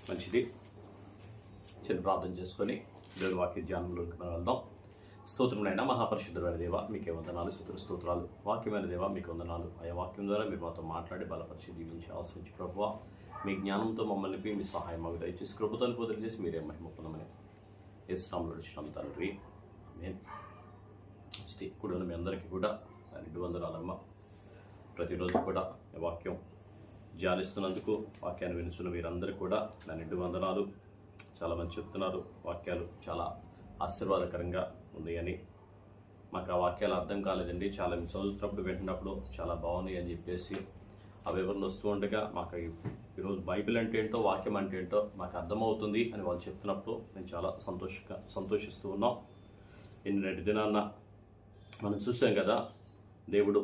మంచిది. చిన్న ప్రార్థన చేసుకొని దేవుని వాక్య ధ్యానంలోకి మనం వెళ్దాం. స్తోత్రమునైనా మహాపరిశుద్ధమైన దేవ మీకే వందనాలు, స్తోత్రాలు. వాక్యమైన దేవ మీకు వందనాలు. ఆయా వాక్యం ద్వారా మీరు మాతో మాట్లాడి బలపరిచి దీవించి ఆశ్రయించి ప్రభువా మీ జ్ఞానంతో మమ్మల్ని మీ సహాయం మాకు దయచేసి కృపతను పొందలు చేసి మీరే మహిమ పొందమని యేసు నామములో అడుగుచున్నాము తండ్రి, ఆమేన్. కూడా మీ అందరికీ కూడా నిండు వందనాలమ్మ. ప్రతిరోజు కూడా ఈ వాక్యం ధ్యానిస్తున్నందుకు, వాక్యాన్ని వినుచున్న మీరందరూ కూడా నా నిండు వందనాలు. చాలామంది చెప్తున్నారు వాక్యాలు చాలా ఆశీర్వాదకరంగా ఉన్నాయని. మాకు ఆ వాక్యాలు అర్థం కాలేదండి, చాలా చదువుతున్నప్పుడు వింటున్నప్పుడు చాలా బాగున్నాయి అని చెప్పేసి ఆ వివరణ వస్తూ ఉండగా మాకు ఈరోజు బైబిల్ అంటే ఏంటో, వాక్యం అంటే ఏంటో మాకు అర్థమవుతుంది అని వాళ్ళు చెప్తున్నప్పుడు మేము చాలా సంతోషిస్తూ ఉన్నాం. నిన్నటి దినాన్న మనం చూసాం కదా, దేవుడు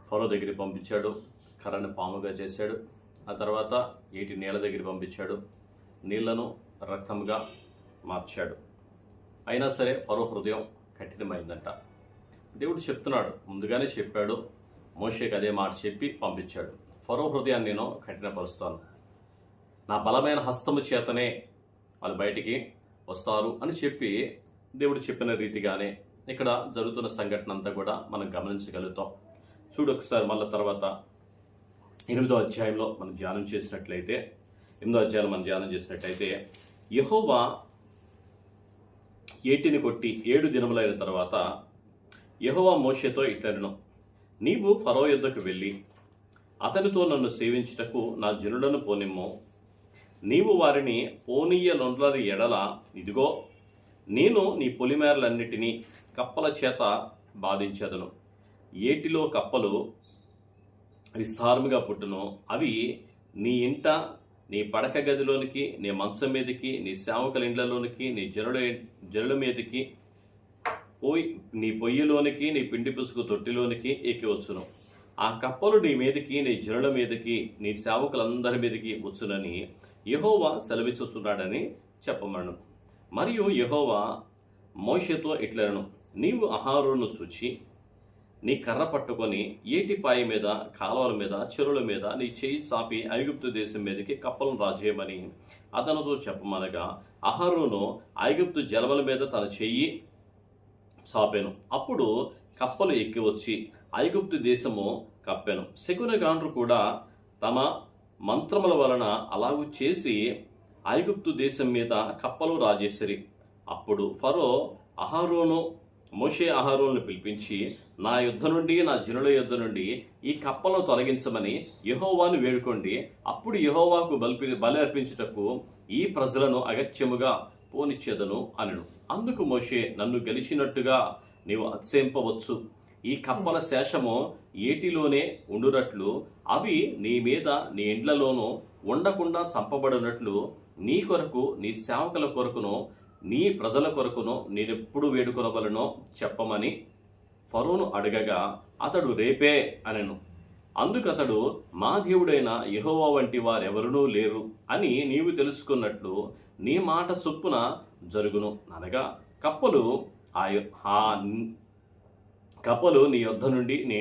ఫరో దగ్గరికి పంపించాడు, కర్రను పాముగా చేశాడు. ఆ తర్వాత ఏటి నీళ్ళ దగ్గర పంపించాడు, నీళ్లను రక్తంగా మార్చాడు. అయినా సరే ఫరో హృదయం కఠినమైందంట. దేవుడు చెప్తున్నాడు, ముందుగానే చెప్పాడు, మోషేకి అదే మాట చెప్పి పంపించాడు. ఫరో హృదయాన్ని నేను కఠినపరుస్తాను, నా బలమైన హస్తము చేతనే వాళ్ళు బయటికి వస్తారు అని చెప్పి దేవుడు చెప్పిన రీతిగానే ఇక్కడ జరుగుతున్న సంఘటన అంతా కూడా మనం గమనించగలుగుతాం. చూడు ఒకసారి మళ్ళీ తర్వాత 8వ అధ్యాయంలో మనం ధ్యానం చేసినట్లయితే, 8వ అధ్యాయంలో మనం ధ్యానం చేసినట్లయితే యెహోవా ఏటిని కొట్టి 7 దినములైన తర్వాత యెహోవా మోషేతో ఇట్లనెను, నీవు ఫరో యొద్దకు వెళ్ళి అతనితో నన్ను సేవించుటకు నా జనులను పోనిమ్ము. నీవు వారిని పోనీయలొండ్లని ఎడల ఇదిగో నేను నీ పొలిమేరలన్నిటినీ కప్పల చేత బాధించదను. ఏటిలో కప్పలు విస్తారముగా పుట్టును. అవి నీ ఇంట, నీ పడక గదిలోనికి, నీ మంచం మీదకి, నీ సేవకుల ఇండ్లలోనికి, నీ జనుల మీదకి పోయి, నీ పొయ్యిలోనికి, నీ పిండి పుసుకు తొట్టిలోనికి ఎక్కివచ్చును. ఆ కప్పలు నీ మీదకి, నీ జనుల మీదకి, నీ సేవకులందరి మీదకి వచ్చునని యెహోవా సెలవిచ్చుచున్నాడని చెప్పమను. మరియు యెహోవా మోషేతో ఇట్లనెను, నీవు అహరోనును చూచి నీ కర్ర పట్టుకొని ఏటిపాయ మీద, కాలువల మీద, చెరువుల మీద నీ చేయి చాపి ఐగుప్తు దేశం మీదకి కప్పలను రాజేయమని అతనితో చెప్పమనగా అహరోను ఐగుప్తు జలముల మీద తన చెయ్యి చాపెను. అప్పుడు కప్పలు ఎక్కి వచ్చి ఐగుప్తు దేశము కప్పెను. శకునగాండ్రు కూడా తమ మంత్రముల వలన అలాగూ చేసి ఐగుప్తు దేశం మీద కప్పలు రాజేసిరి. అప్పుడు ఫరో మోషే అహరోనును పిలిపించి, నా యుద్ధ నుండి, నా జనుల యుద్ధ నుండి ఈ కప్పలను తొలగించమని యెహోవాను వేడుకోండి. అప్పుడు యెహోవాకు బలి అర్పించుటకు ఈ ప్రజలను అగత్యముగా పోనిచ్చేదను అనెను. అందుకు మోషే, నన్ను గెలిచినట్టుగా నీవు అతిశయింపవచ్చు. ఈ కప్పల శేషము ఏటిలోనే ఉండునట్లు, అవి నీ మీద, నీ ఇండ్లలోనూ ఉండకుండా చంపబడినట్లు నీ కొరకు, నీ సేవకుల కొరకును, నీ ప్రజల కొరకును నేనెప్పుడు వేడుకొనవలనో చెప్పమని ఫరోను అడగగా అతడు రేపే అనెను. అందుకతడు, మా దేవుడైన యెహోవా వంటి వారెవరునూ లేరు అని నీవు తెలుసుకున్నట్లు నీ మాట చొప్పున జరుగును. అనగా కప్పలు నీ యొద్ద నుండి, నీ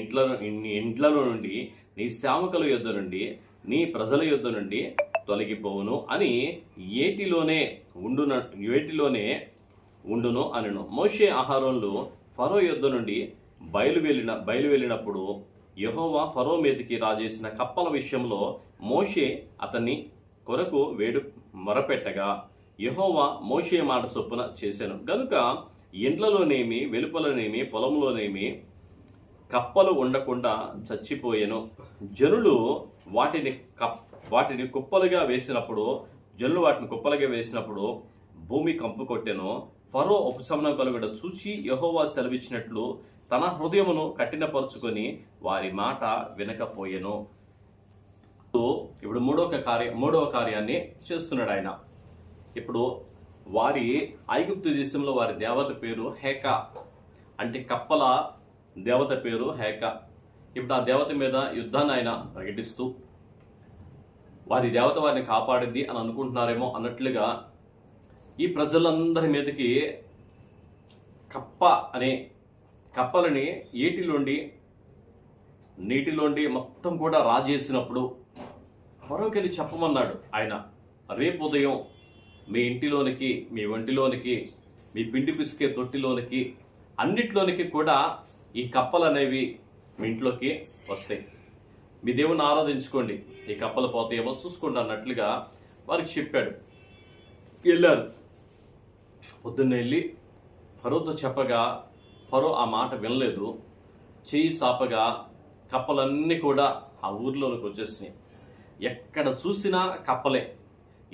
ఇండ్లలో నుండి, నీ సేవకుల యొద్ద నుండి, నీ ప్రజల యొద్ద నుండి తొలగిపోవును అని ఏటిలోనే ఉండును అనెను. మోషే అహరోనులు ఫరో యొద్ద నుండి బయలువెళ్ళినప్పుడు యెహోవా ఫరో మీదకి రాజేసిన కప్పల విషయంలో మోషే అతన్ని కొరకు మొరపెట్టగా యెహోవా మోషే మాట చొప్పున చేశాను గనుక ఇండ్లలోనేమి, వెలుపలనేమి, పొలంలోనేమి కప్పలు ఉండకుండా చచ్చిపోయెను. జనులు వాటిని కుప్పలుగా వేసినప్పుడు భూమి కంపు కొట్టెను. ఫరో ఉపశమనం కలుగుట చూచి యెహోవా సెలవిచ్చినట్లు తన హృదయమును కఠినపరుచుకొని వారి మాట వినకపోయెను. ఇప్పుడు మూడవ కార్యాన్ని చేస్తున్నాడు ఆయన. ఇప్పుడు వారి ఐగుప్తు దేశంలో వారి దేవత పేరు హేకా, అంటే కప్పల దేవత పేరు హేకా. ఇప్పుడు ఆ దేవత మీద యుద్ధాన్ని ఆయన ప్రకటిస్తూ వారి దేవత వారిని కాపాడింది అని అనుకుంటున్నారేమో అన్నట్లుగా ఈ ప్రజలందరి మీదకి కప్పలని నీటిలోండి మొత్తం కూడా రాజేసినప్పుడు ఫరోకెళ్ళి చెప్పమన్నాడు ఆయన. రేపు ఉదయం మీ ఇంటిలోనికి, మీ ఒంటిలోనికి, మీ పిండి పిసికే తొట్టిలోనికి, అన్నిట్లోనికి కూడా ఈ కప్పలు అనేవి మీ ఇంట్లోకి వస్తాయి. మీ దేవుని ఆరాధించుకోండి, ఈ కప్పలు పోతాయేమో చూసుకోండి అన్నట్లుగా వారికి చెప్పాడు. వెళ్ళారు. పొద్దున్న వెళ్ళి ఫరోతో చెప్పగా ఫరో ఆ మాట వినలేదు. చెయ్యి చాపగా కప్పలన్నీ కూడా ఆ ఊర్లోనికి వచ్చేసినాయి. ఎక్కడ చూసినా కప్పలే,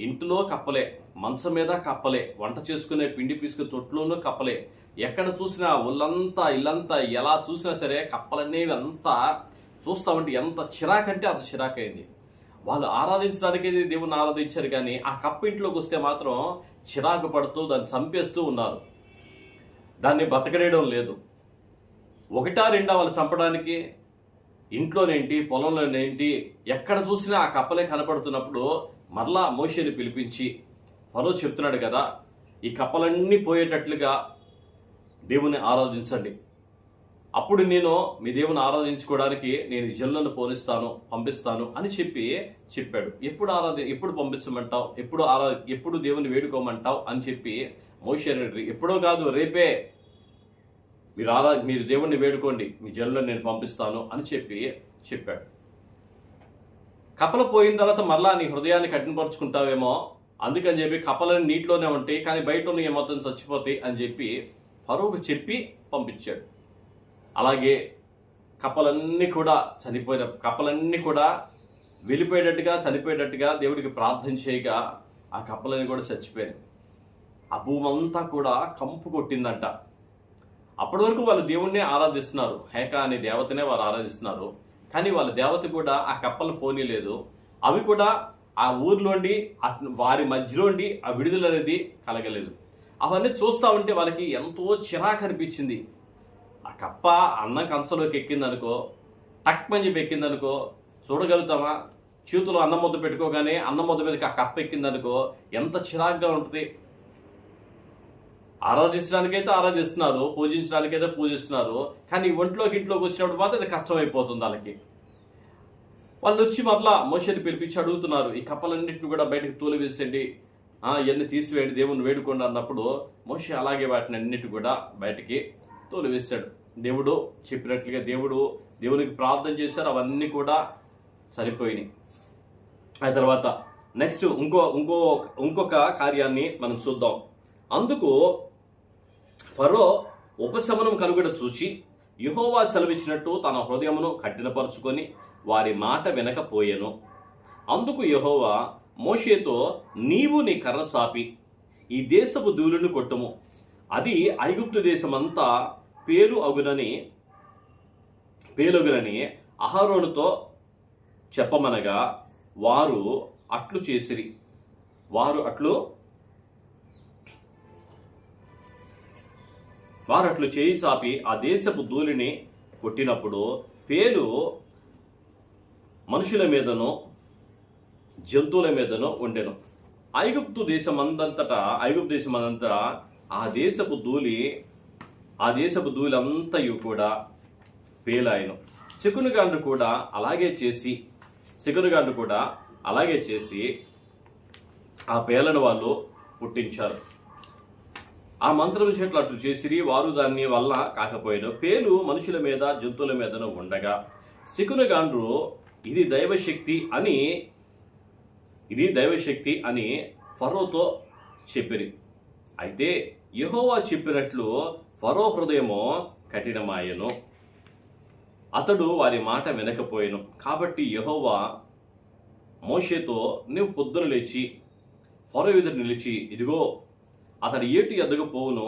ఇంటిలో కప్పలే, మంచం మీద కప్పలే, వంట చేసుకునే పిండి పిసుకు తొట్లోనూ కప్పలే. ఎక్కడ చూసినా ఒళ్ళంతా ఇల్లంతా ఎలా చూసినా సరే కప్పలనేవి అంతా చూస్తామంటే ఎంత చిరాకంటే అంత చిరాకైంది. వాళ్ళు ఆరాధించడానికి దేవుని ఆరాధించారు, కానీ ఆ కప్ప ఇంట్లోకి వస్తే మాత్రం చిరాకు పడుతూ దాన్ని చంపేస్తూ ఉన్నారు. దాన్ని బతకడేయడం లేదు. ఒకటా రెండా వాళ్ళు చంపడానికి, ఇంట్లోనేంటి పొలంలోనేంటి ఎక్కడ చూసినా ఆ కప్పలే కనపడుతున్నప్పుడు మరలా మోషేని పిలిపించి ఫరో చెప్తున్నాడు కదా, ఈ కప్పలన్నీ పోయేటట్లుగా దేవుని ఆరాధించండి, అప్పుడు నేను మీ దేవుని ఆరాధించుకోవడానికి నేను జనులను పంపిస్తాను అని చెప్పాడు. ఎప్పుడు పంపించమంటావు, ఎప్పుడు దేవుని వేడుకోమంటావు అని చెప్పి మోషేని ఎప్పుడో కాదు రేపే మీరు దేవుణ్ణి వేడుకోండి, మీ జనులను నేను పంపిస్తాను అని చెప్పాడు. కప్పలు పోయిన తర్వాత మరలా నీ హృదయాన్ని కఠినపరుచుకుంటావేమో, అందుకని చెప్పి కప్పలని నీటిలోనే ఉంటాయి కానీ బయట ఉన్న మొత్తం చచ్చిపోతాయి అని చెప్పి ఫరోకు చెప్పి పంపించాడు. అలాగే కప్పలన్నీ కూడా వెళ్ళిపోయేటట్టుగా చనిపోయేటట్టుగా దేవుడికి ప్రార్థన చేయగా ఆ కప్పలన్నీ కూడా చచ్చిపోయాయి. ఆ భూమంతా కూడా కంపు కొట్టిందంట. అప్పటి వరకు వాళ్ళు దేవుణ్ణే ఆరాధిస్తున్నారు, హేక అనే దేవతనే వారు ఆరాధిస్తున్నారు. కానీ వాళ్ళ దేవత కూడా ఆ కప్పలను పోనీలేదు. అవి కూడా ఆ ఊర్లోండి వారి మధ్యలోండి ఆ విడుదల అనేది కలగలేదు. అవన్నీ చూస్తూ ఉంటే వాళ్ళకి ఎంతో చిరాకు అనిపించింది. ఆ కప్ప అన్నం కంచంలోకి ఎక్కిందనుకో, టక్ మంచి ఎక్కిందనుకో చూడగలుగుతామా? చేతులు అన్నం ముద్ద పెట్టుకోగానే అన్నం ముద్ద మీదకి ఆ కప్ప ఎక్కిందనుకో ఎంత చిరాకుగా ఉంటుంది. ఆరాధించడానికైతే ఆరాధిస్తున్నారు, పూజించడానికైతే పూజిస్తున్నారు, కానీ ఇంట్లోకి వచ్చినప్పుడు మాత్రం అది కష్టమైపోతుంది వాళ్ళకి. వాళ్ళు వచ్చి మరలా మోషేని పిలిపించి అడుగుతున్నారు, ఈ కప్పలన్నింటిని కూడా బయటకు తోలివేసండి, ఇవన్నీ తీసివేయండి, దేవుని వేడుకోండి అన్నప్పుడు మోషే అలాగే వాటిని అన్నిటి కూడా బయటికి తోలివేశాడు. దేవుడు చెప్పినట్లుగా దేవునికి ప్రార్థన చేశారు, అవన్నీ కూడా సరిపోయినాయి. ఆ తర్వాత నెక్స్ట్ ఇంకొక కార్యాన్ని మనం చూద్దాం. అందుకు ఫరో ఉపశమనం కలుగుట చూచి యెహోవా సెలవిచ్చినట్టు తన హృదయమును కఠినపరుచుకొని వారి మాట వినకపోయెను. అందుకు యెహోవా మోషేతో, నీవు నీ కర్ర చాపి ఈ దేశపు ధూళిని కొట్టుము, అది ఐగుప్తు దేశమంతా పేలుగునని అహరోనుతో చెప్పమనగా వారు అట్లు చేసిరి. వారు అట్లు చేయి చాపి ఆ దేశపు ధూళిని కొట్టినప్పుడు పేలు మనుషుల మీదనో జంతువుల మీదనో ఉండెను. ఐగుప్తు దేశమందంతటా ఆ దేశపు ధూళి అంతయు కూడా పేలాయను. శకునగాండ్రు కూడా అలాగే చేసి ఆ పేలను వాళ్ళు పుట్టించారు. ఆ మంత్రం చెట్లు అట్లు చేసిరి, వారు దాన్ని వల్ల కాకపోయాను. పేలు మనుషుల మీద జంతువుల మీదను ఉండగా శకునగాండ్రు ఇది దైవశక్తి అని ఫరోతో చెప్పిరి. అయితే యెహోవా చెప్పినట్లు ఫరో హృదయము కఠినమాయెను, అతడు వారి మాట వినకపోయెను. కాబట్టి యెహోవా మోషేతో, నీవు పొద్దున లేచి ఫరో ఎదుట నిలిచి, ఇదిగో అతడు ఏటి ఎద్దకు పోవును,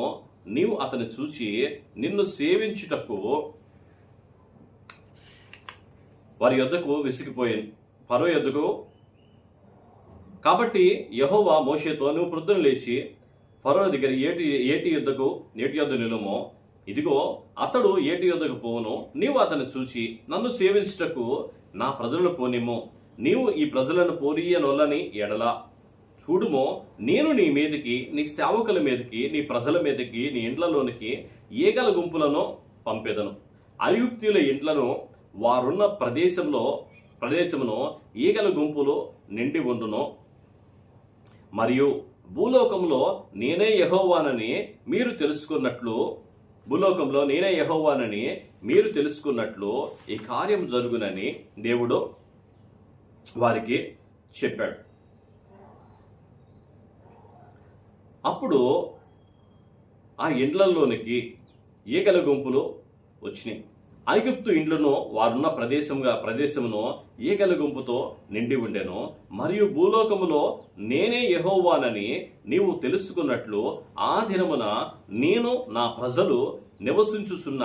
నీవు అతని చూచి నిన్ను సేవించుటకు వారి యొద్దకు విసిగిపోయాను ఫరో యొద్దకు. కాబట్టి యెహోవా మోషేతో, నువ్వు ప్రొద్దున లేచి ఫరో దగ్గర ఏటి యొద్ద నిలుమో, ఇదిగో అతడు ఏటి యొద్దకు పోవును, నీవు అతన్ని చూచి నన్ను సేవించుటకు నా ప్రజలను పోనిమ్ము, నీవు ఈ ప్రజలను పోనీయనొల్లని ఎడల చూడుమో, నేను నీ మీదకి, నీ సేవకుల మీదకి, నీ ప్రజల మీదకి, నీ ఇండ్లలోనికి ఈగల గుంపులను పంపెదను. ఐగుప్తీయుల ఇండ్లను వారున్న ప్రదేశమును ఈగల గుంపులు నిండి ఉండును. మరియు భూలోకంలో నేనే యెహోవానని మీరు తెలుసుకున్నట్లు భూలోకంలో నేనే యెహోవానని మీరు తెలుసుకున్నట్లు ఈ కార్యం జరుగునని దేవుడు వారికి చెప్పాడు. అప్పుడు ఆ ఇండ్లలోనికి ఈగల గుంపులు వచ్చినాయి. ఐగుప్తు ఇండ్లను వారున్న ప్రదేశమును ఈగల గుంపుతో నిండి ఉండెను. మరియు భూలోకములో నేనే యెహోవానని నీవు తెలుసుకున్నట్లు ఆ దినమున నేను నా ప్రజలు నివసించుచున్న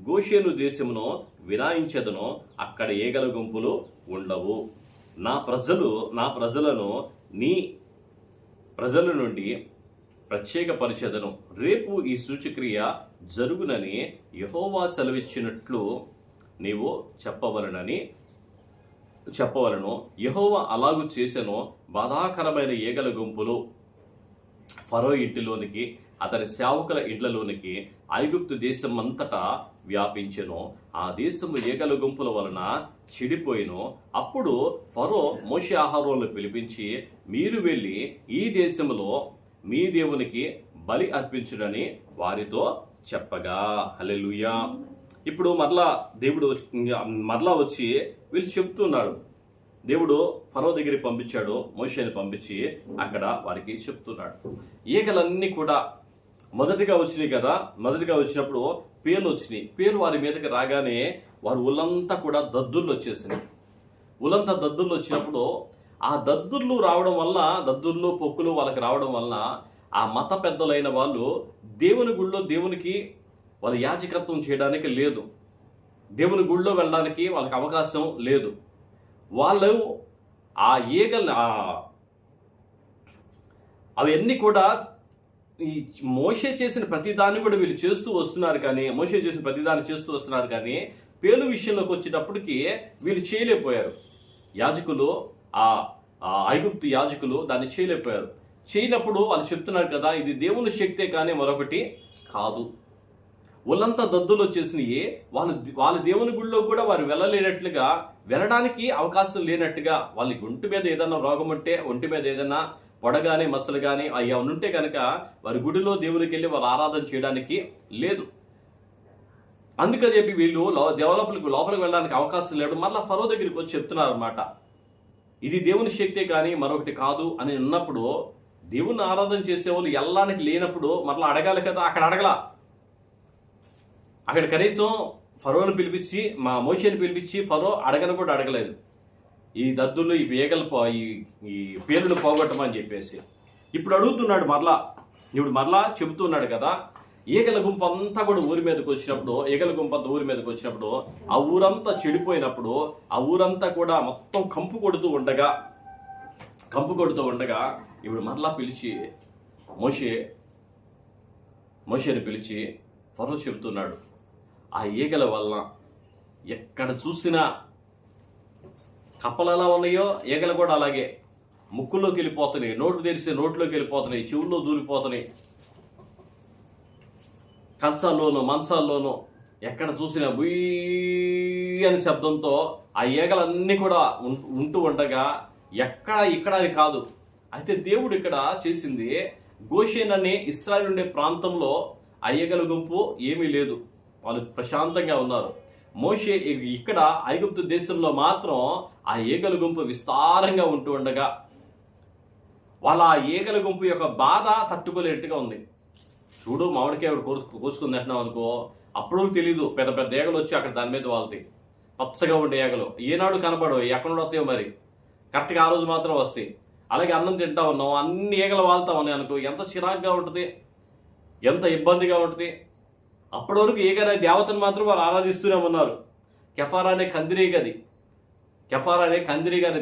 గోషేను దేశమును విరాయించెదను. అక్కడ ఈగల గుంపులు ఉండవు. నా ప్రజలను నీ ప్రజల నుండి ప్రత్యేకపరిచెదను. రేపు ఈ సూచక్రియ జరుగునని యెహోవా సెలవిచ్చినట్లు నీవు చెప్పవలను. యెహోవా అలాగు చేసెను. బాధాకరమైన ఈగల గుంపులు ఫరో ఇంటిలోనికి అతని సేవకుల ఇండ్లలోనికి ఐగుప్తు దేశం అంతటా వ్యాపించెను. ఆ దేశము ఈగల గుంపుల వలన చెడిపోయిను. అప్పుడు ఫరో మోషే అహరోనులను పిలిపించి, మీరు వెళ్ళి ఈ దేశంలో మీ దేవునికి బలి అర్పించుడని వారితో చెప్పగా. హల్లెలూయా. ఇప్పుడు దేవుడు మరలా వచ్చి వీళ్ళు చెప్తున్నాడు. దేవుడు ఫరో దగ్గరికి పంపించాడు, మోషేని పంపించి అక్కడ వారికి చెప్తున్నాడు. ఈగలన్నీ కూడా మొదటిగా వచ్చినాయి కదా, మొదటిగా వచ్చినప్పుడు పేర్లు వచ్చినాయి. పేరు వారి మీదకి రాగానే వారి ఉల్లంతా కూడా దద్దుర్లు వచ్చేసినాయి. ఉలంతా దద్దుర్లు వచ్చినప్పుడు ఆ దద్దుర్లు రావడం వల్ల, దద్దుర్లు పొక్కులు వాళ్ళకి రావడం వల్ల ఆ మత పెద్దలైన వాళ్ళు దేవుని గుళ్ళో దేవునికి వాళ్ళ యాజకత్వం చేయడానికి లేదు, దేవుని గుళ్ళో వెళ్ళడానికి వాళ్ళకి అవకాశం లేదు. వాళ్ళు ఆ ఈగల్ని అవన్నీ కూడా ఈ మోషే చేసిన ప్రతిదాన్ని కూడా వీళ్ళు చేస్తూ వస్తున్నారు. కానీ పేలు విషయంలోకి వచ్చేటప్పటికి వీళ్ళు చేయలేకపోయారు. యాజకులు ఆ ఐగుప్తు యాజకులు దాన్ని చేయలేకపోయారు. చేయనప్పుడు వాళ్ళు చెప్తున్నారు కదా, ఇది దేవుని శక్తే కానీ మరొకటి కాదు. వాళ్ళంతా దద్దులు వచ్చేసినాయి. వాళ్ళ దేవుని గుడిలో కూడా వారు వెళ్ళలేనట్లుగా, వెళ్ళడానికి అవకాశం లేనట్టుగా, వాళ్ళకి ఒంటి మీద ఏదైనా రోగం ఉంటే, ఒంటి మీద ఏదైనా పొడగానే మచ్చలు కానీ అవి ఉంటే కనుక వారి గుడిలో దేవునికి వెళ్ళి వాళ్ళు ఆరాధన చేయడానికి లేదు. అందుకని చెప్పి వీళ్ళు లోపలికి వెళ్ళడానికి అవకాశం లేదు. మళ్ళీ ఫరో దగ్గరికి వచ్చి చెప్తున్నారు అనమాట, ఇది దేవుని శక్తే కానీ మరొకటి కాదు అని అన్నప్పుడు, దేవుని ఆరాధన చేసేవాళ్ళు ఎల్లానికి లేనప్పుడు మరలా అడగాలి కదా. అక్కడ కనీసం ఫరోను పిలిపించి, మోషేని పిలిపించి ఫరో అడగను కూడా అడగలేదు. ఈ దద్దులు, ఈ ఈగలు, ఈ పేర్లను పోగొట్టమని చెప్పేసి ఇప్పుడు అడుగుతున్నాడు. మరలా చెబుతున్నాడు కదా. ఈగల గుంపు అంతా కూడా ఊరి మీదకి వచ్చినప్పుడు ఆ ఊరంతా చెడిపోయినప్పుడు, ఆ ఊరంతా కూడా మొత్తం కంపు కొడుతూ ఉండగా ఇప్పుడు మరలా పిలిచి మోషేని పిలిచి ఫరో చెబుతున్నాడు, ఆ ఈగల వలన ఎక్కడ చూసినా కప్పలు ఎలా ఉన్నాయో ఈగలు కూడా అలాగే ముక్కుల్లోకి వెళ్ళిపోతున్నాయి, నోటు తెరిస్తే నోట్లోకి వెళ్ళిపోతున్నాయి, చెవుల్లో దూరిపోతున్నాయి, కంచాల్లోనూ మంచాల్లోనూ ఎక్కడ చూసినా బుయ్యి అనే శబ్దంతో ఆ ఈగలన్నీ కూడా ఉంటూ ఉండగా ఇక్కడ అని కాదు. అయితే దేవుడు ఇక్కడ చేసింది, గోషేన్ అనే ఇశ్రాయేలు ఉండే ప్రాంతంలో ఆ ఈగల గుంపు ఏమీ లేదు, వాళ్ళు ప్రశాంతంగా ఉన్నారు. మోషే ఇక్కడ ఐగుప్తు దేశంలో మాత్రం ఆ ఈగల గుంపు విస్తారంగా ఉంటూ ఉండగా వాళ్ళ ఆ ఈగల గుంపు యొక్క బాధ తట్టుకోలేట్టుగా ఉంది. చూడు, మామిడికాయ కోసుకుని తింటున్నాం అనుకో, అప్పుడు తెలీదు పెద్ద పెద్ద ఈగలు వచ్చి అక్కడ దాని మీద వాళ్తాయి. పచ్చగా ఉండే ఈగలు ఏనాడు కనపడవు, ఎక్కడ వస్తాయో మరి, కరెక్ట్గా ఆ రోజు మాత్రం వస్తాయి. అలాగే అన్నం తింటా ఉన్నాం, అన్ని ఈగలు వాళ్తా ఉన్నాయి అనుకో, ఎంత చిరాకుగా ఉంటుంది, ఎంత ఇబ్బందిగా ఉంటుంది. అప్పటి వరకు ఈగనే దేవతను మాత్రం వారు ఆరాధిస్తూనే ఉన్నారు. కెఫారా అనే కందిరి గారి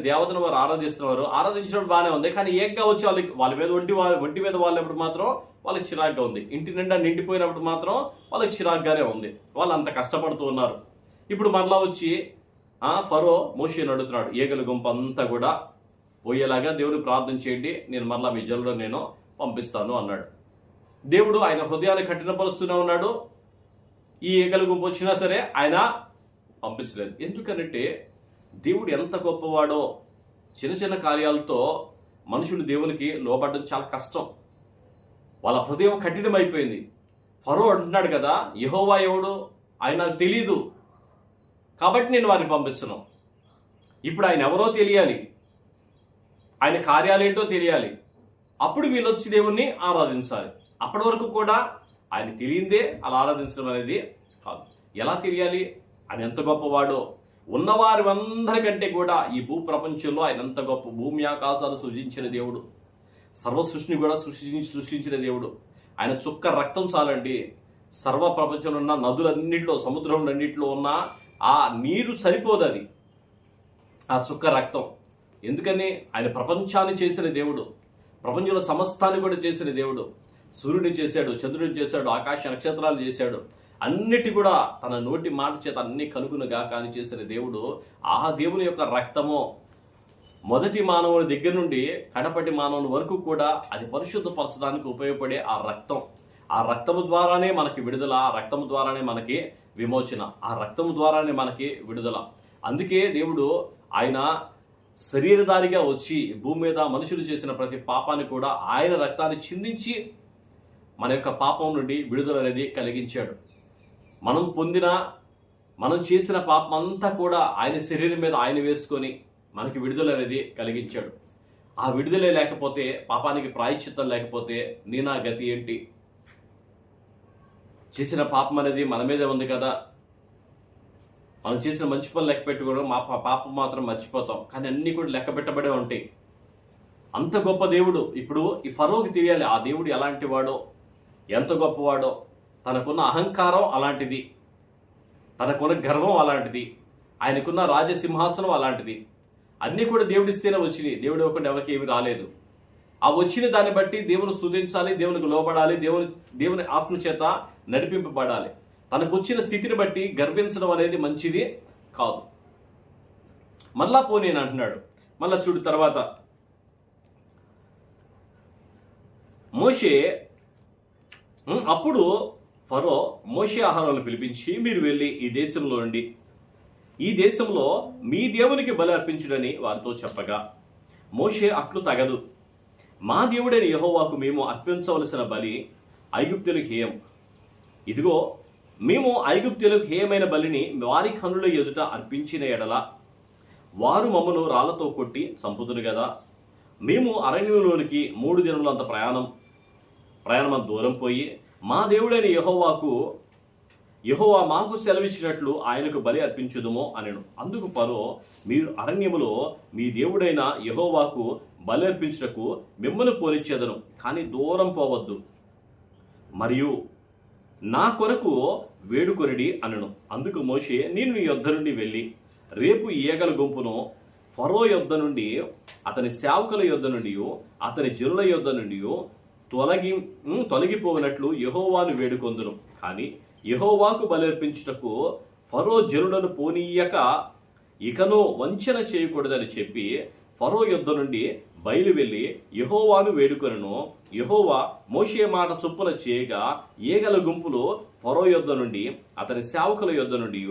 దేవతను వారు ఆరాధిస్తున్నారు. ఆరాధించినప్పుడు బాగానే ఉంది, కానీ ఏకగా వచ్చి వాళ్ళ మీద ఒంటి మీద వాళ్ళప్పుడు మాత్రం వాళ్ళకి చిరాగ్గా ఉంది. ఇంటి నిండా నిండిపోయినప్పుడు మాత్రం వాళ్ళకి చిరాగ్గానే ఉంది. వాళ్ళు అంత కష్టపడుతూ ఉన్నారు. ఇప్పుడు మరలా వచ్చి ఫరో మోషేని అడుగుతున్నాడు, ఈగల గుంపు అంతా కూడా పోయేలాగా దేవుడు ప్రార్థన చేయండి, నేను మరలా మీ జల్లులో నేను పంపిస్తాను అన్నాడు. దేవుడు ఆయన హృదయాన్ని కఠినపరుస్తూనే ఉన్నాడు. ఈ ఈగల గుంపు వచ్చినా సరే ఆయన పంపించలేదు. ఎందుకనంటే దేవుడు ఎంత గొప్పవాడో, చిన్న చిన్న కార్యాలతో మనుషులు దేవునికి లోబడ్డం చాలా కష్టం. వాళ్ళ హృదయం కఠినమైపోయింది. ఫరో అంటున్నాడు కదా, యెహోవా ఎవడు ఆయన నాకు తెలియదు, కాబట్టి నేను వారిని పంపించను. ఇప్పుడు ఆయన ఎవరో తెలియాలి, ఆయన కార్యాలేంటో తెలియాలి, అప్పుడు వీళ్ళు వచ్చి దేవుణ్ణి ఆరాధించాలి. అప్పటి వరకు కూడా ఆయన తెలియందే అలా ఆరాధించడం అనేది కాదు. ఎలా తెలియాలి? ఆయన ఎంత గొప్పవాడో, ఉన్నవారి అందరికంటే కూడా ఈ భూ ప్రపంచంలో ఆయన ఎంత గొప్ప, భూమి ఆకాశాలు సృజించిన దేవుడు, సర్వ సృష్టిని కూడా సృష్టించిన దేవుడు. ఆయన చుక్క రక్తం చాలండి సర్వ ప్రపంచంలో ఉన్న నదులన్నింటిలో, సముద్రంలన్నింటిలో ఉన్న ఆ నీరు సరిపోదు, అది ఆ చుక్క రక్తం. ఎందుకని? ఆయన ప్రపంచాన్ని చేసిన దేవుడు, ప్రపంచంలో సమస్తాన్ని కూడా చేసిన దేవుడు. సూర్యుడిని చేశాడు, చంద్రుడిని చేశాడు, ఆకాశ నక్షత్రాలు చేశాడు, అన్నిటి కూడా తన నోటి మాట చేత అన్ని కనుగొనగా కానీ చేసిన దేవుడు. ఆ దేవుని యొక్క రక్తము మొదటి మానవుని దగ్గర నుండి కడపటి మానవుని వరకు కూడా అది పరిశుద్ధపరచడానికి ఉపయోగపడే ఆ రక్తం. ఆ రక్తము ద్వారానే మనకి విడుదల, ఆ రక్తము ద్వారానే మనకి విమోచన, ఆ రక్తము ద్వారానే మనకి విడుదల. అందుకే దేవుడు ఆయన శరీరధారిగా వచ్చి భూమి మీద మనుషులు చేసిన ప్రతి పాపాన్ని కూడా ఆయన రక్తాన్ని చిందించి మన యొక్క పాపం నుండి విడుదల అనేది కలిగించాడు. మనం చేసిన పాపం అంతా కూడా ఆయన శరీరం మీద ఆయన వేసుకొని మనకి విడుదల అనేది కలిగించాడు. ఆ విడుదలే లేకపోతే, పాపానికి ప్రాయశ్చిత్తం లేకపోతే నీ నా గతి ఏంటి? చేసిన పాపం అనేది మన మీదే ఉంది కదా. మనం చేసిన మంచి పనులు లెక్క పెట్టుకోవడం, మా పాపం మాత్రం మర్చిపోతాం, కానీ అన్నీ కూడా లెక్క పెట్టబడే ఉంటాయి. అంత గొప్ప దేవుడు. ఇప్పుడు ఈ ఫరోకి తెలియాలి ఆ దేవుడు ఎలాంటి వాడో, ఎంత గొప్పవాడో. తనకున్న అహంకారం అలాంటిది, తనకున్న గర్వం అలాంటిది, ఆయనకున్న రాజసింహాసనం అలాంటిది. అన్నీ కూడా దేవుడిస్తేనే వచ్చినాయి, దేవుడు ఒకటి ఎవరికి ఏమి రాలేదు. ఆ వచ్చిన దాన్ని బట్టి దేవుని స్తుతించాలి, దేవునికి లోబడాలి, దేవుని ఆత్మ చేత నడిపింపబడాలి. తనకు వచ్చిన స్థితిని బట్టి గర్వించడం అనేది మంచిది కాదు. మళ్ళా పోనీ అంటున్నాడు. మళ్ళా చూడు తర్వాత, మోషే అప్పుడు ఫరో మోషే ఆహారాలను పిలిపించి, మీరు వెళ్ళి ఈ దేశంలో నుండి ఈ దేశంలో మీ దేవునికి బలి అర్పించుడని వారితో చెప్పగా, మోషే అట్లు తగదు, మా దేవుడైన యెహోవాకు మేము అర్పించవలసిన బలి ఐగుప్తులకు హేయం. ఇదిగో మేము ఐగుప్తులకు హేయమైన బలిని వారి కనుల ఎదుట అర్పించిన ఎడల వారు మమ్మను రాళ్లతో కొట్టి చంపుదురు కదా. మేము అరణ్యంలోనికి 3 దినములంత ప్రయాణం దూరం పోయి మా దేవుడైన యెహోవా మాకు సెలవిచ్చినట్లు ఆయనకు బలి అర్పించుదుమో అనెను. అందుకు ఫరో, మీరు అరణ్యములో మీ దేవుడైన యెహోవాకు బలి అర్పించుటకు మిమ్మల్ని పోనిచ్చేదను, కానీ దూరం పోవద్దు, మరియు నా కొరకు వేడుకొనిడి అనెను. అందుకు మోషే, నేను మీ యొద్ద నుండి వెళ్ళి రేపు ఈగల గుంపును ఫరో యొద్ద నుండి, అతని సేవకుల యొద్ద నుండి, అతని జనుల యొద్ద నుండి తొలగిపోయినట్లు యెహోవాను వేడుకొందును. కానీ యెహోవాకు బలర్పించుటకు ఫరో జనులను పోనీయక ఇకను వంచన చేయకూడదని చెప్పి ఫరో యొద్ద నుండి బయలు వెళ్ళి యెహోవాను వేడుకొనెను. యెహోవా మోషే మాట చొప్పున చేయగా ఈగల గుంపులు ఫరో యొద్ద నుండి, అతని సేవకుల యొద్ద నుండి,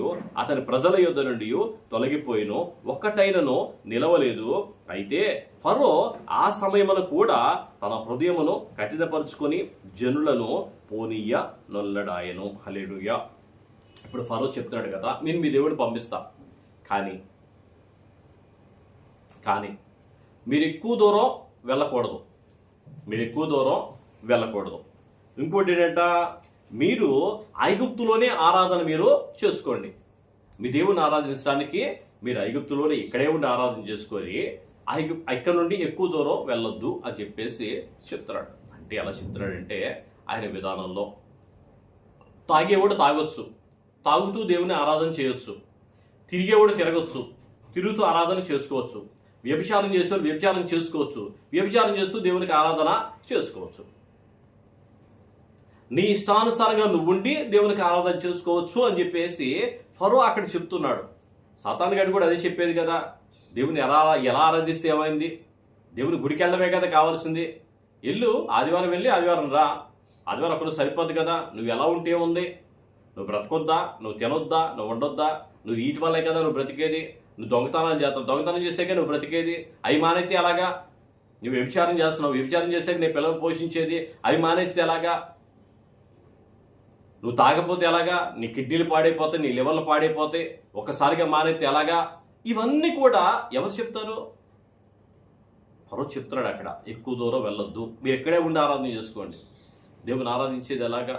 అతని ప్రజల యొద్ద నుండి తొలగిపోయిను, ఒక్కటైనను నిలవలేదు. అయితే ఫరో ఆ సమయమున కూడా తన హృదయమును కఠినపరుచుకొని జనులను పోనీయ నొల్లడాయను. హల్లెలూయా. ఇప్పుడు ఫరో చెప్తున్నాడు కదా, నేను మీ దేవుడిని పంపిస్తా, కానీ మీరు ఎక్కువ దూరం వెళ్ళకూడదు. ఇంకోటి ఏంటంట, మీరు ఐగుప్తులోనే ఆరాధన మీరు చేసుకోండి. మీ దేవుని ఆరాధించడానికి మీరు ఐగుప్తులోనే ఇక్కడే ఉండి ఆరాధన చేసుకొని ఇక్కడ నుండి ఎక్కువ దూరం వెళ్ళొద్దు అని చెప్పేసి చెప్తున్నాడు. అంటే ఎలా చెప్తున్నాడంటే, ఆయన విధానంలో తాగేవాడు తాగొచ్చు, తాగుతూ దేవుని ఆరాధన చేయొచ్చు, తిరిగేవాడు తిరగొచ్చు, తిరుగుతూ ఆరాధన చేసుకోవచ్చు, వ్యభిచారం చేసేవాడు వ్యభిచారం చేసుకోవచ్చు, వ్యభిచారం చేస్తూ దేవునికి ఆరాధన చేసుకోవచ్చు. నీ ఇష్టానుసారంగా నువ్వుండి దేవునికి ఆరాధన చేసుకోవచ్చు అని చెప్పేసి ఫరో అక్కడ చెప్తున్నాడు. సాతాను గారు కూడా అదే చెప్పేది కదా, దేవుని ఎలా ఆరాధిస్తే ఏమైంది, దేవుని గుడికి వెళ్ళడమే కదా కావాల్సింది, ఆదివారం వెళ్ళి ఆదివారం రా, ఆదివారం అక్కడ సరిపోద్ది కదా, నువ్వు ఎలా ఉంటే ఉంది, నువ్వు బ్రతకొద్దా, నువ్వు తినొద్దా, నువ్వు ఉండొద్దా, నువ్వు వీటి వల్లే కదా నువ్వు బ్రతికేది, నువ్వు దొంగతనం చేస్తావు, దొంగతనం చేసాకే నువ్వు బ్రతికేది, అవి మానైతే అలాగా నువ్వు వ్యభిచారం చేస్తున్నావు, వ్యభిచారం చేసాక నీ పిల్లలు పోషించేది అవి మానేస్తే ఎలాగా? నువ్వు తాగపోతే ఎలాగా? నీ కిడ్నీలు పాడైపోతాయి, నీ లివర్లు పాడైపోతాయి, ఒక్కసారిగా మానేస్తే ఎలాగా? ఇవన్నీ కూడా ఎవరు చెప్తారు? ఫరో చెప్తున్నాడు అక్కడ, ఎక్కువ దూరం వెళ్ళొద్దు, మీరు ఎక్కడే ఉండి ఆరాధన చేసుకోండి. దేవుని ఆరాధించేది ఎలాగా?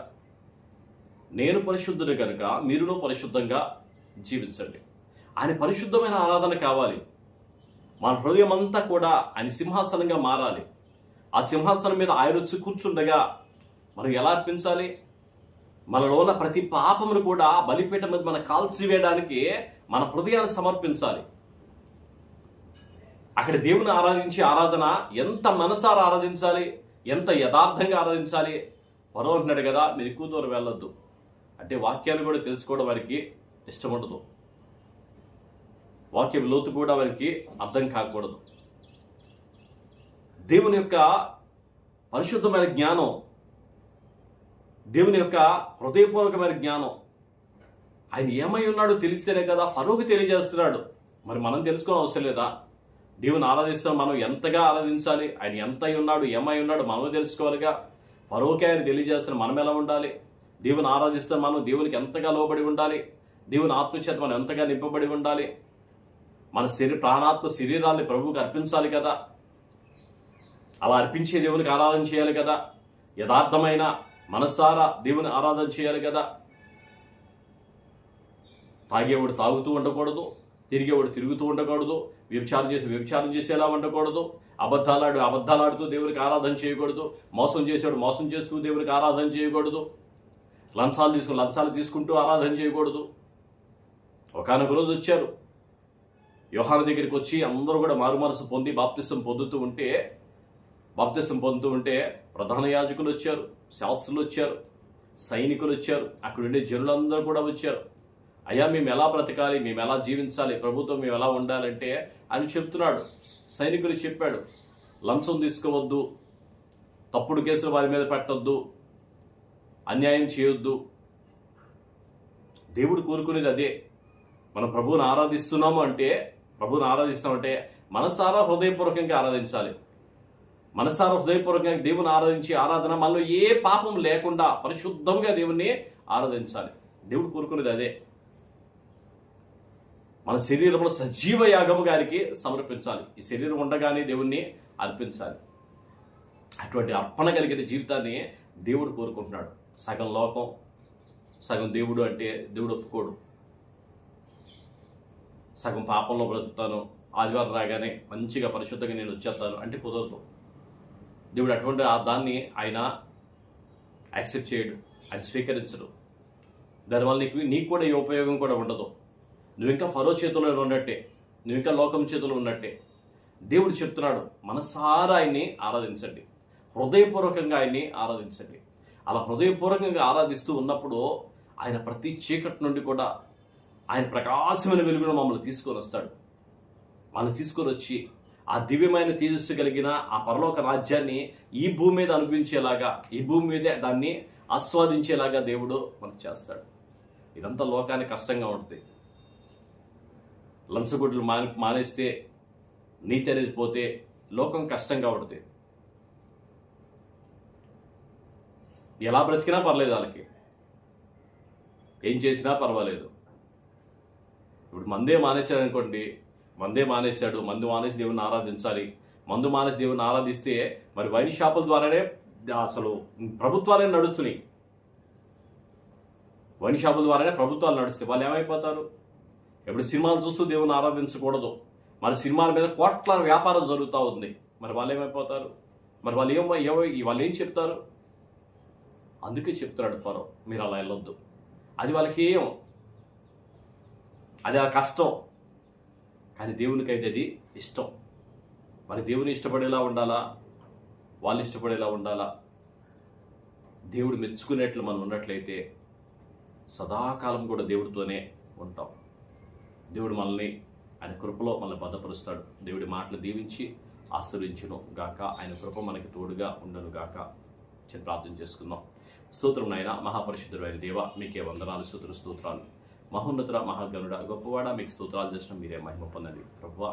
నేను పరిశుద్ధుడు కనుక మీరును పరిశుద్ధంగా జీవించండి. ఆయన పరిశుద్ధమైన ఆరాధన కావాలి. మన హృదయం అంతా కూడా ఆయన సింహాసనంగా మారాలి. ఆ సింహాసనం మీద ఆయన వచ్చి కూర్చుండగా మనం ఎలా అర్పించాలి? మనలో ఉన్న ప్రతి పాపమును కూడా బలిపీఠం మీద మనం కాల్చివేయడానికి మన హృదయాన్ని సమర్పించాలి. అక్కడ దేవుని ఆరాధించే ఆరాధన ఎంత మనసారా ఆరాధించాలి, ఎంత యథార్థంగా ఆరాధించాలి. ఫరో అంటున్నాడు కదా, మీరు ఎక్కువ దూరం వెళ్ళొద్దు అంటే వాక్యాన్ని కూడా తెలుసుకోవడం వారికి ఇష్టం ఉండదు, వాక్యం లోతు కూడా వారికి అర్థం కాకూడదు. దేవుని యొక్క పరిశుద్ధమైన జ్ఞానం, దేవుని యొక్క హృదయపూర్వకమైన జ్ఞానం, ఆయన ఏమై ఉన్నాడో తెలిస్తేనే కదా ఫరోకి తెలియజేస్తున్నాడు. మరి మనం తెలుసుకోవడం అవసరం లేదా? దేవుని ఆరాధిస్తాం, మనం ఎంతగా ఆరాధించాలి, ఆయన ఎంత అయి ఉన్నాడు, ఏమై ఉన్నాడు మనమే తెలుసుకోవాలిగా. ఫరోకి ఆయన తెలియజేస్తాం, మనం ఎలా ఉండాలి? దేవుని ఆరాధిస్తాం, మనం దేవునికి ఎంతగా లోబడి ఉండాలి, దేవుని ఆత్మచేత మనం ఎంతగా నింపబడి ఉండాలి, మన ప్రాణాత్మ శరీరాల్ని ప్రభువుకి అర్పించాలి కదా. అలా అర్పించే దేవునికి ఆరాధన చేయాలి కదా. యథార్థమైన మనసారా దేవుని ఆరాధన చేయాలి కదా. తాగేవాడు తాగుతూ ఉండకూడదు, తిరిగేవాడు తిరుగుతూ ఉండకూడదు, వ్యభిచారం చేసేలా ఉండకూడదు, అబద్ధాలాడుతూ దేవునికి ఆరాధన చేయకూడదు, మోసం చేసేవాడు మోసం చేస్తూ దేవునికి ఆరాధన చేయకూడదు, లంచాలు తీసుకుంటూ ఆరాధన చేయకూడదు. ఒకానొక రోజు వచ్చారు, యోహాను దగ్గరికి వచ్చి అందరూ కూడా మారుమనసు పొంది బాప్తిసం పొందుతూ ఉంటే ప్రధాన యాజకులు వచ్చారు, శాస్త్రులు వచ్చారు, సైనికులు వచ్చారు, అక్కడ ఉండే జనులందరూ కూడా వచ్చారు. అయ్యా, మేము ఎలా బ్రతకాలి, మేము ఎలా జీవించాలి, ప్రభుత్వం మేము ఎలా ఉండాలంటే అని చెప్తున్నాడు. సైనికులు చెప్పాడు, లంచం తీసుకోవద్దు, తప్పుడు కేసులు వారి మీద పెట్టొద్దు, అన్యాయం చేయొద్దు. దేవుడు కోరుకునేది అదే. మనం ప్రభువుని ఆరాధిస్తామంటే మనసారా హృదయపూర్వకంగా ఆరాధించాలి. మనసారా హృదయపూర్వకంగా దేవుని ఆరాధించే ఆరాధన మనలో ఏ పాపం లేకుండా పరిశుద్ధంగా దేవుణ్ణి ఆరాధించాలి. దేవుడు కోరుకునేది అదే. మన శరీరంలో సజీవ యాగము గారికి సమర్పించాలి. ఈ శరీరం ఉండగానే దేవుణ్ణి అర్పించాలి. అటువంటి అర్పణ కలిగిన జీవితాన్ని దేవుడు కోరుకుంటున్నాడు. సగం లోకం సగం దేవుడు అంటే దేవుడు ఒప్పుకోడు. సగం పాపంలో బ్రతుకుతాను, ఆదివారం రాగానే మంచిగా పరిశుద్ధంగా నేను వచ్చేస్తాను అంటే కుదరదు. దేవుడు అటువంటి దాన్ని ఆయన యాక్సెప్ట్ చేయడు, ఆయన స్వీకరించడు. దానివల్ల నీకు కూడా ఏ ఉపయోగం కూడా ఉండదు. నువ్వు ఇంకా ఫరో చేతుల్లో ఉన్నట్టే, నువ్వు ఇంకా లోకం చేతుల్లో ఉన్నట్టే. దేవుడు చెప్తున్నాడు, మనసారా ఆయన్ని ఆరాధించండి, హృదయపూర్వకంగా ఆయన్ని ఆరాధించండి. అలా హృదయపూర్వకంగా ఆరాధిస్తూ ఉన్నప్పుడు ఆయన ప్రతి చీకటి నుండి కూడా ఆయన ప్రకాశమైన వెలుగును మమ్మల్ని తీసుకొని వస్తాడు. మనల్ని తీసుకొని వచ్చి ఆ దివ్యమైన తేజస్సు కలిగిన ఆ పరలోక రాజ్యాన్ని ఈ భూమి మీద అనుభవించేలాగా, ఈ భూమి మీదే దాన్ని ఆస్వాదించేలాగా దేవుడు మనకు చేస్తాడు. ఇదంతా లోకానికి కష్టంగా ఉంటుంది. లంచగొడ్లు మానేస్తే, నీతి అనేది పోతే లోకం కష్టంగా ఉంటుంది. ఎలా బ్రతికినా పర్లేదు, వాళ్ళకి ఏం చేసినా పర్వాలేదు. ఇప్పుడు మందే మానేశాడు అనుకోండి, మందు మానేసి దేవుని ఆరాధించాలి. మందు మానేసి దేవుని ఆరాధిస్తే మరి వైన్ షాపుల ద్వారానే అసలు ప్రభుత్వాలే నడుస్తున్నాయి. వైన్ షాపుల ద్వారానే ప్రభుత్వాలు నడుస్తాయి. వాళ్ళు ఏమైపోతారు? ఎప్పుడు సినిమాలు చూస్తూ దేవుని ఆరాధించకూడదు, మరి సినిమాల మీద కోట్ల వ్యాపారం జరుగుతూ ఉంది. మరి వాళ్ళు ఏమైపోతారు? మరి వాళ్ళు ఏం చెప్తారు? అందుకే చెప్తున్నాడు ఫరో, మీరు అలా వెళ్ళొద్దు. అది వాళ్ళకి అది ఆ కష్టం, కానీ దేవునికైతే అది ఇష్టం. మరి దేవుని ఇష్టపడేలా ఉండాలా, వాళ్ళు ఇష్టపడేలా ఉండాలా. దేవుడు మెచ్చుకునేట్లు మనం ఉన్నట్లయితే సదాకాలం కూడా దేవుడితోనే ఉంటాం. దేవుడు మనల్ని ఆయన కృపలో మనల్ని భద్రపరుస్తాడు. దేవుడి మాటలు దీవించి ఆశీర్వదించును గాక. ఆయన కృప మనకి తోడుగా ఉండను గాక. ప్రార్థన చేసుకుందాం. స్తోత్రం నాయన, మహాపరిశుద్ధుడు అయిన దేవ, మీకే వందనాలు, స్తోత్రాలు. మహోన్నతుడ, మహాగణుడ, గొప్పవాడ, మీకు స్తోత్రాలు చేసిన మీరే మహిమ పొందండి ప్రభువా.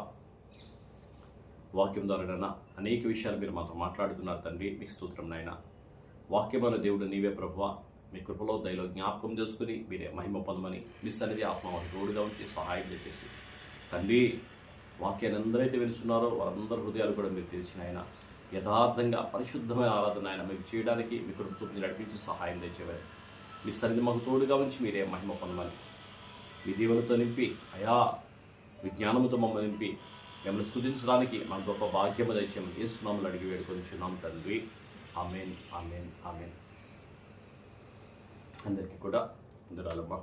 వాక్యం ద్వారా అనేక విషయాలు మీరు మాతో మాట్లాడుతున్నారు తండ్రి. మీకు స్తోత్రం నాయన. వాక్యమైన దేవుడు నీవే ప్రభువా. మీ కృపలో దయలో జ్ఞాపకం చేసుకుని మీరే మహిమ పొందమని మీ సన్నిధి ఆత్మ తోడుగా ఉంచి సహాయం చేసి తండ్రి, వాక్యాన్ని అందరైతే వినుచున్నారో వారందరి హృదయాలు కూడా మీరు తెరిచిన ఆయన యథార్థంగా పరిశుద్ధమైన ఆరాధన ఆయన మీకు చేయడానికి మీ కృప చూపి నడిపించి సహాయం తెచ్చేవారు. మీ సన్నిధి మాకు తోడుగా ఉంచి మీరే మహిమ పొందమని మీ దీవెనతో నింపి అయా విజ్ఞానముతో మమ్మల్ని నింపి మిమ్మల్ని స్తుతించడానికి మాకు గొప్ప భాగ్యము దయచేయమని యేసునామములో అడిగి వేడుకొనిచున్నాం తండ్రి. ఆమేన్, ఆమేన్, ఆమేన్. అందరికీ కూడా వందనాలమ్మా.